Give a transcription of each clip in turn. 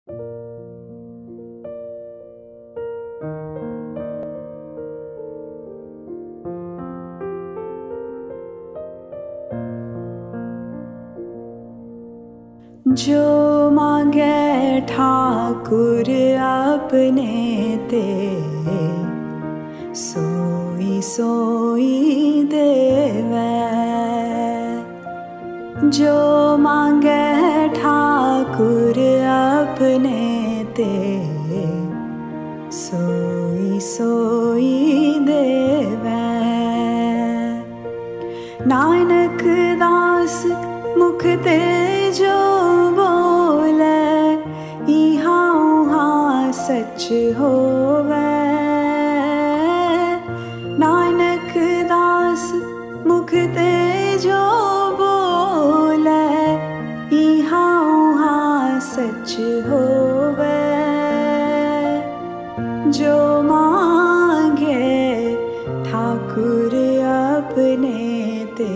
जो मांगे ठाकुर अपने ते, सोई सोई देवे। जो मांगे ठाकुर अपने ते, सोई सोई देवे। नानक दास मुख ते जो बोले, इहा उहा सच होवे। नानक दास मुख ते जो बोले, इहा उहा सच होवे। जो मांगे ठाकुर अपने ते,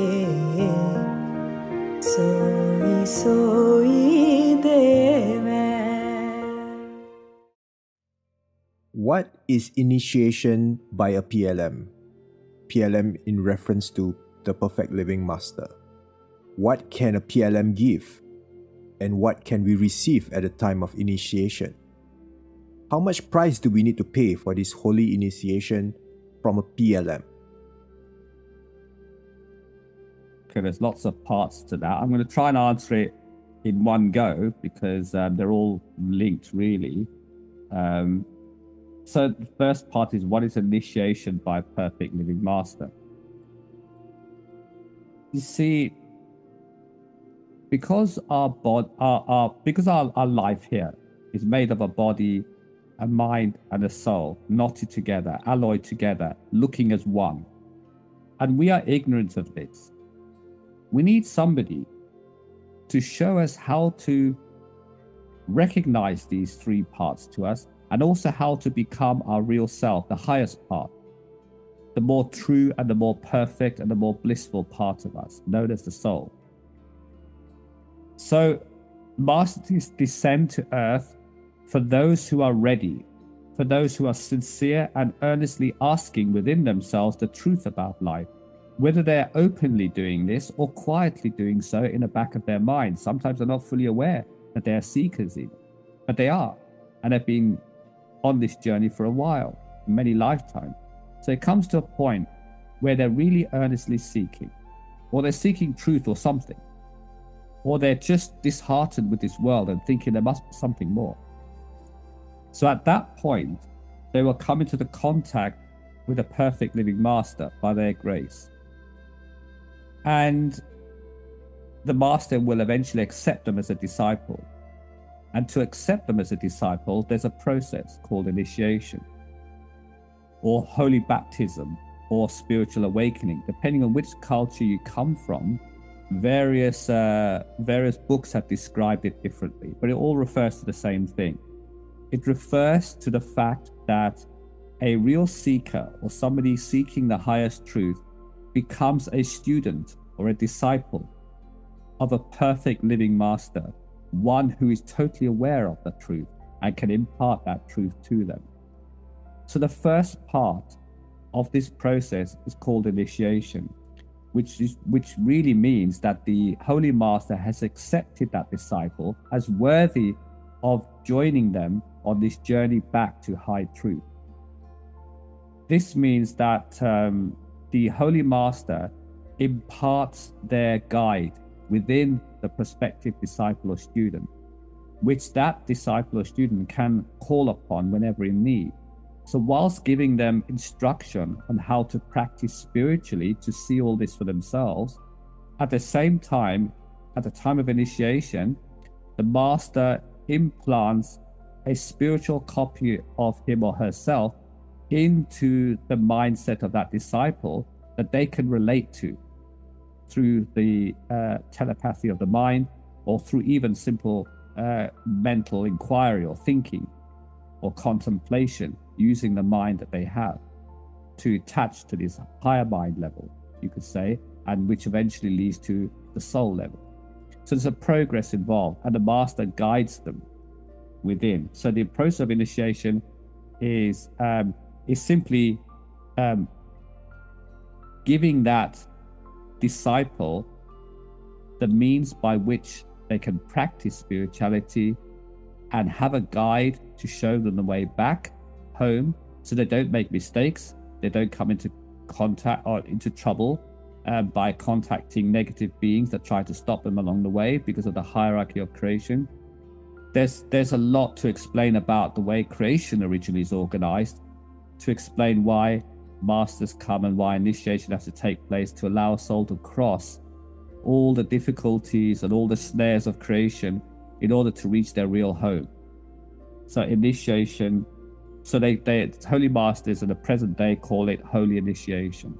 सोई सोई देवे। What is initiation by a PLM? PLM in reference to the Perfect Living Master. What can a PLM give? And what can we receive at the time of initiation? How much price do we need to pay for this holy initiation from a PLM? Okay, there's lots of parts to that. I'm going to try and answer it in one go because they're all linked, really. So the first part is, what is initiation by a perfect living master? You see, because our life here is made of a body, a mind, and a soul, knotted together, alloyed together, looking as one, and we are ignorant of this. We need somebody to show us how to recognize these three parts to us, and also how to become our real self, the highest part, the more true and the more perfect and the more blissful part of us, known as the soul. So masters descend to earth for those who are ready, for those who are sincere and earnestly asking within themselves the truth about life, whether they're openly doing this or quietly doing so in the back of their mind. Sometimes they're not fully aware that they're seekers even, but they are, and they've been on this journey for a while, many lifetimes. So it comes to a point where they're really earnestly seeking, or they're seeking truth or something, or they're just disheartened with this world and thinking there must be something more. So at that point, they will come into the contact with a perfect living master by their grace. And the master will eventually accept them as a disciple. And to accept them as a disciple, there's a process called initiation, or holy baptism, or spiritual awakening. Depending on which culture you come from, various books have described it differently, but it all refers to the same thing. It refers to the fact that a real seeker, or somebody seeking the highest truth, becomes a student or a disciple of a perfect living master, one who is totally aware of the truth and can impart that truth to them. So the first part of this process is called initiation, which really means that the Holy Master has accepted that disciple as worthy of joining them on this journey back to high truth. This means that the Holy Master imparts their guide within the prospective disciple or student, which that disciple or student can call upon whenever in need. So whilst giving them instruction on how to practice spiritually to see all this for themselves, at the same time, at the time of initiation, the master implants a spiritual copy of him or herself into the mindset of that disciple that they can relate to through the telepathy of the mind, or through even simple mental inquiry or thinking or contemplation, using the mind that they have to attach to this higher mind level, you could say, and which eventually leads to the soul level. So there's a progress involved, and the master guides them within. So the process of initiation is simply giving that disciple the means by which they can practice spirituality and have a guide to show them the way back home, so they don't make mistakes, they don't come into contact or into trouble by contacting negative beings that try to stop them along the way because of the hierarchy of creation. There's a lot to explain about the way creation originally is organized, to explain why masters come and why initiation has to take place, to allow a soul to cross all the difficulties and all the snares of creation in order to reach their real home. So initiation, so they holy masters in the present day call it holy initiation,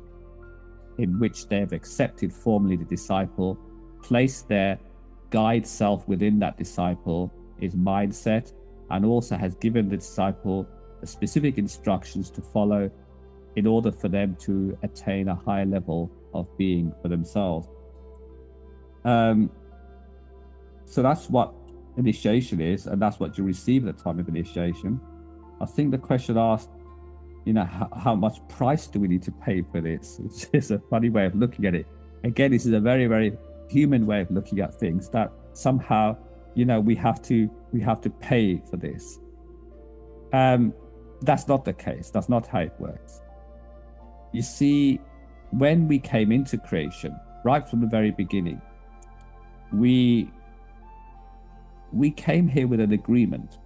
in which they have accepted formally the disciple, placed their guide self within that disciple, his mindset, and also has given the disciple the specific instructions to follow in order for them to attain a higher level of being for themselves. So that's what initiation is, and that's what you receive at the time of initiation. I think the question asked, how much price do we need to pay for this? It's just a funny way of looking at it. Again, this is a very, very human way of looking at things, that somehow, we have to pay for this. That's not the case. That's not how it works. You see, when we came into creation, right from the very beginning, we came here with an agreement.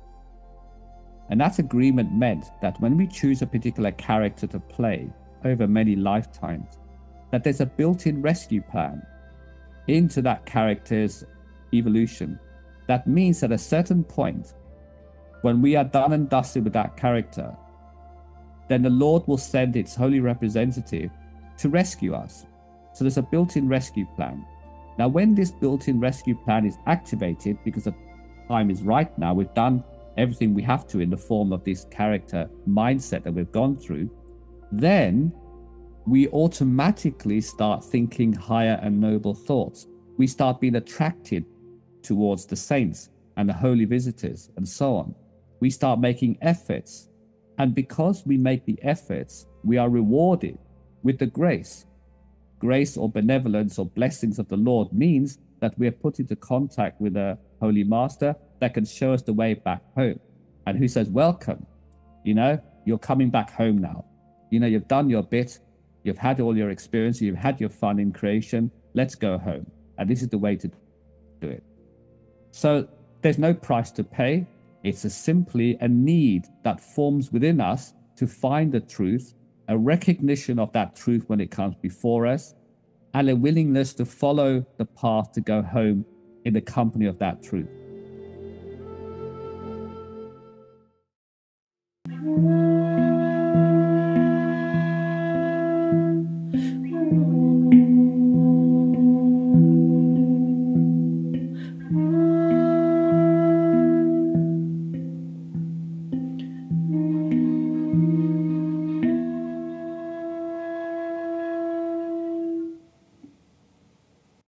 And that agreement meant that when we choose a particular character to play over many lifetimes, that there's a built-in rescue plan into that character's evolution. That means at a certain point, when we are done and dusted with that character, then the Lord will send its holy representative to rescue us. So there's a built-in rescue plan. Now, when this built-in rescue plan is activated, because the time is right now, we've done everything we have to in the form of this character mindset that we've gone through, then we automatically start thinking higher and noble thoughts. We start being attracted towards the saints and the holy visitors and so on. We start making efforts. And because we make the efforts, we are rewarded with the grace. Grace or benevolence or blessings of the Lord means that we are put into contact with a holy master that can show us the way back home, and who says, welcome, you're coming back home now. You've done your bit, you've had all your experience, you've had your fun in creation, let's go home. And this is the way to do it. So there's no price to pay. It's simply a need that forms within us to find the truth, a recognition of that truth when it comes before us, and a willingness to follow the path to go home in the company of that truth.